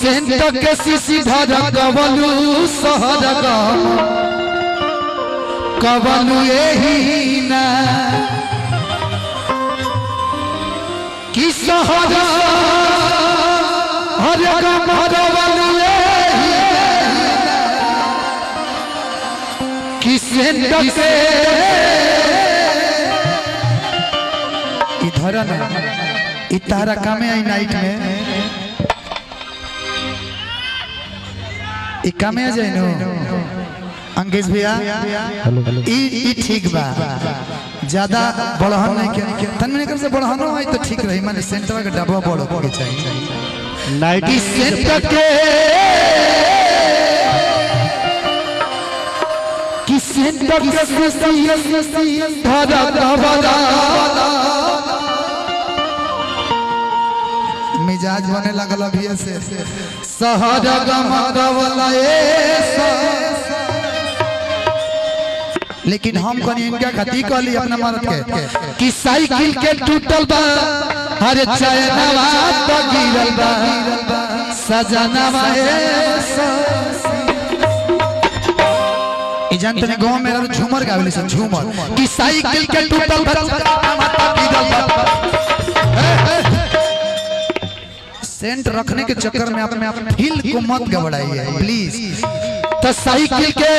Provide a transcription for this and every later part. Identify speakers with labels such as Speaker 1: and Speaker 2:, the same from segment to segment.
Speaker 1: Scent के सीसी भर कवलू सहर कवलू यही ना कि सहर हर कवलू कि सेंट के इधर ना इतारा कामे आई नाइट में कामे आ जाए नो अंकेश भैया ई ठीक बा ज्यादा बड़हन नहीं के तन में कर से बड़हन हो तो ठीक रही माने सेंटवा के डब्बा बड़ के चाहिए नाइट की सेंट के कि सेंट के धारा धारा मिजाज बने लगल अभी से सहर गमरवला लेकिन हम कनी इनका खती कहली अपना मर्द के कि साइकिल के टूटल बा हर चैनवा तो गिरल बा सजनवा ई जानते ने गांव में झूमर गावेली सब झूमर कि साइकिल के टूटल बा तो गिरल बा सेंट रखने के चक्कर में अपने फील को मत गबड़ाइए प्लीज। तो साइकिल के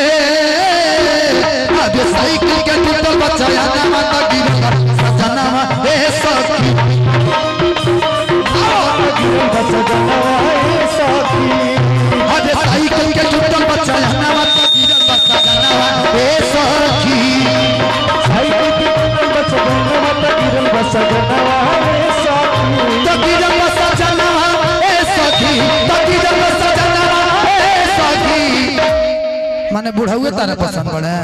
Speaker 1: टूटल बच्चा याना माता गिरल सजनवा ए सखी अरे साइकिल के टूटल बच्चा याना माता गिरल सजनवा ए सखी साइकिल के टूटल बच्चा याना माता गिरल सजनवा ए सखी तो गिरल सजनवा माने बुढ़ाऊ तारा पसंद पड़े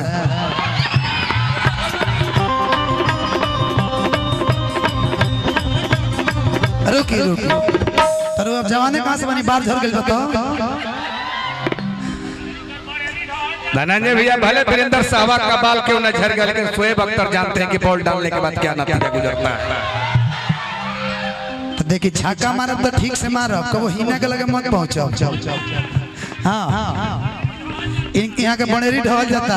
Speaker 1: रुकी रुकी तो अब जवाने कहाँ से बनी बाहर झड़ गई बताओ
Speaker 2: धनंजय भैया भले वीरेंद्र सहवाग का बाल क्यों न झड़ गया लेकिन शोएब अख्तर जानते हैं कि बॉल डालने के बाद क्या नतीजा गुजरता है।
Speaker 1: तो देखिए छक्का मारब तो ठीक से मारब कबो हिना के लगे मत पहुंचो हाँ यहाँ के बनेरी ढल जाता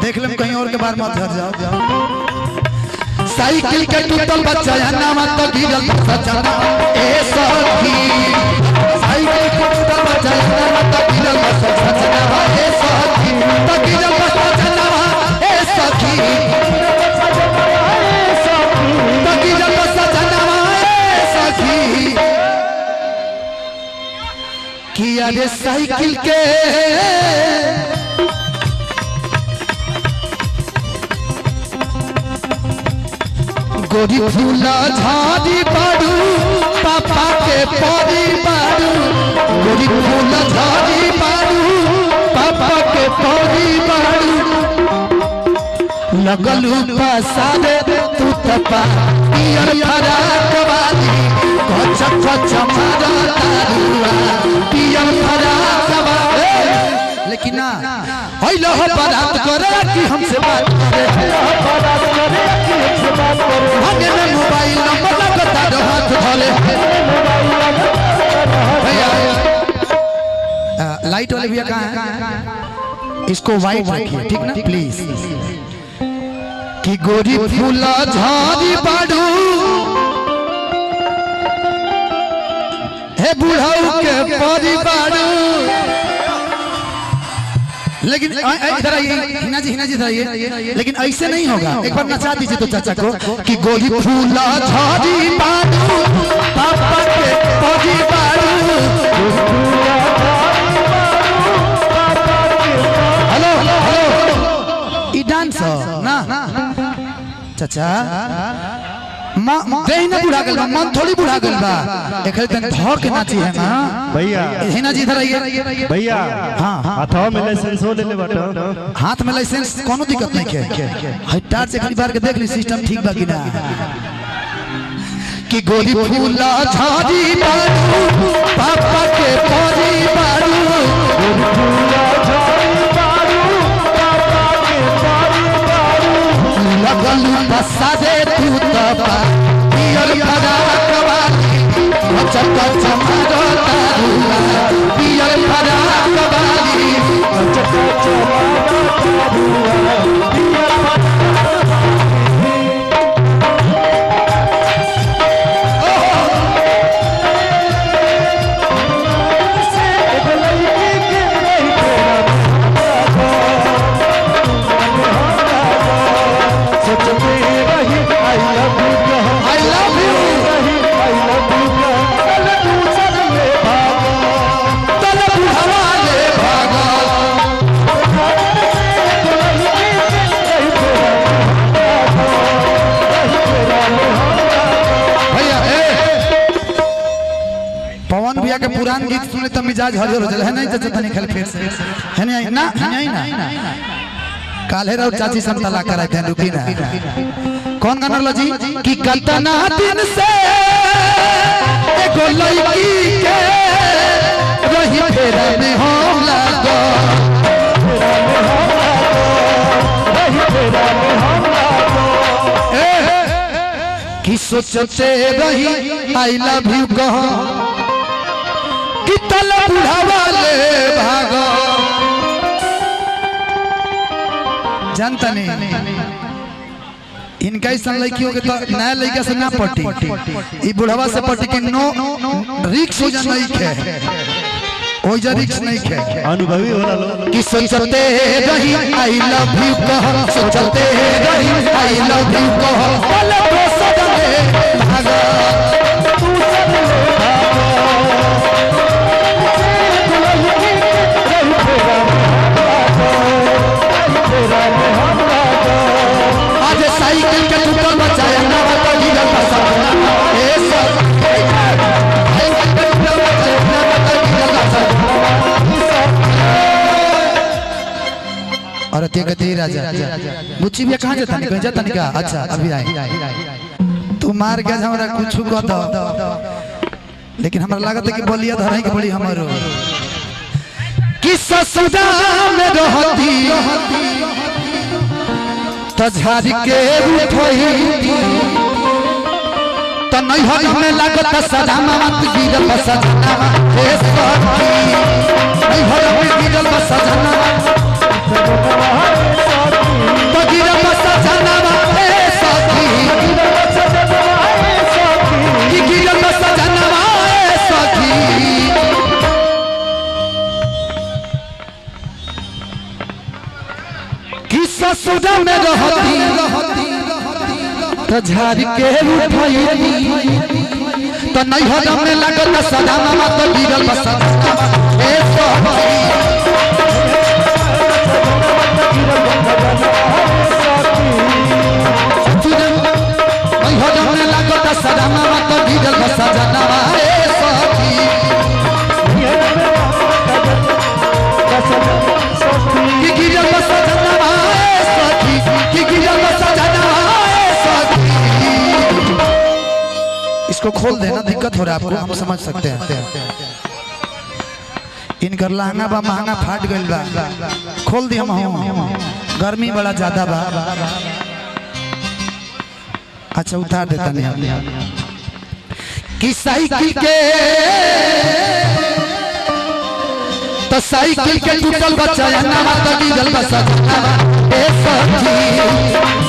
Speaker 1: देख लें कहीं और के बार मत घर जाओ साइकिल के टूटल बच्चा याना मत गिरल सजना ए सखी साइकिल के टूटल बच्चा याना मत गिरल सजना ए सखी तो गिरल सजना ए सखी तो गिरल सजना ए सखी कि अरे साइकिल के गोरी फूला झाड़ी बाड़ू पापा के परी बाड़ू गोरी फूला झाड़ी बाड़ू पापा के परी बाड़ू लगलू पसारे तू तपा पियर फराक वाली कच्चा कच्चा मारा तारुआ पियर फराक वाली लेकिन ना होइलो हो बात करे कि हमसे बात करे बात करे कि हमसे बात करे भागे में मोबाइल नंबर लगता दो हाथ धोले भैया लाइट वाले भैया कहाँ हैं इसको वाइट रखिए ठीक ना प्लीज कि गोरी फूला झाड़ी बाड़ू हे बुढ़ाऊ के परी बाड़ू लेकिन इधर आइए हिना जी इधर आइए लेकिन ऐसे नहीं होगा एक बार नचा दीजिए तो चाचा को कि गोरी फूला झाड़ी बाड़ू पापा के परी बाड़ू हेलो हेलो ई डांस ना चाचा देह ना बुढ़ा गल बा मन थोड़ी बुढ़ा गल बा एखल तन धर के नाची है ना
Speaker 3: भैया
Speaker 1: हिना जी इधर आइए
Speaker 3: भैया
Speaker 1: हां
Speaker 3: हाथवा में लाइसेंस हो लेले बाटो
Speaker 1: हाथ में लाइसेंस कोनो दिक्कत नहीं है हटार से खाली बार के देख ली सिस्टम ठीक बा कि ना कि गोरी फूला झाड़ी बाड़ू पापा के परी बाड़ू गोरी फूला झाड़ी बाड़ू पापा के परी बाड़ू लगलू बसादे तू तपा पियर फराक वाली चक्का चमारो पवन भैया के पुरान गीत सुने तो मिजाज हरियर हो जाए है नहीं तो तनी खाली फिर से है नहीं ना काले राव चाची संतला कराए थे रुकी ना कौन गाना लो जी कि कतना दिन से एगो लड़की के रही फेरा में हम लागो कि सोचते रही आई लव यू कहो कि तल बुढ़ावा ले भागो जानता नहीं इनका ऐसा लड़की हो तो नया लड़का से ना पटी ये बुढ़ावा से पटी कि नो रिक्स हो जाना है ओ जा रिक्स नहीं है
Speaker 3: अनुभवी होला लो
Speaker 1: कि सोचते रही आई लव यू कहो सोचते रही आई लव यू कहो तल सदने भागो आज साइकिल के टूटल बचाया ना तो गिरल फसा ए सब और ते कहते राजा मुच्छी भी कहां जाता नहीं जाता नहीं का अच्छा अभी आए तू मार के हमरा कुछ को दो लेकिन हमरा लागत है कि बोलिया धराई के बड़ी हमरो कि ससुरा में रहती तो झाड़ी के उठोई तो नहीं हर में लागत सदा मत गिरल सजना ए सखी नहीं हर में गिरल सजना तो गिरल सजना ए सखी कि गिरल सजना ए सखी कि ससुरा में रहती तो झाड़ी के उठई तो नहीं हो में लागत सदा मामा तो गिरल सजना ए सखी नहीं हो में लागत सदा मामा तो गिरल सजना ए सखी कि गिरल सजना ए सखी कि गिरल सजना ए सखी इसको खोल देना दिक्कत हो रहा है आपको हम समझ सकते हैं इनकर लहंगा बा महंगा फाट गइल बा खोल दी हम गर्मी बड़ा ज्यादा बा अच्छा उतार देता नहीं हम कि साइकिल के तो साइकिल के टूटल बच्चा ना तो गिरल बसा ए सखी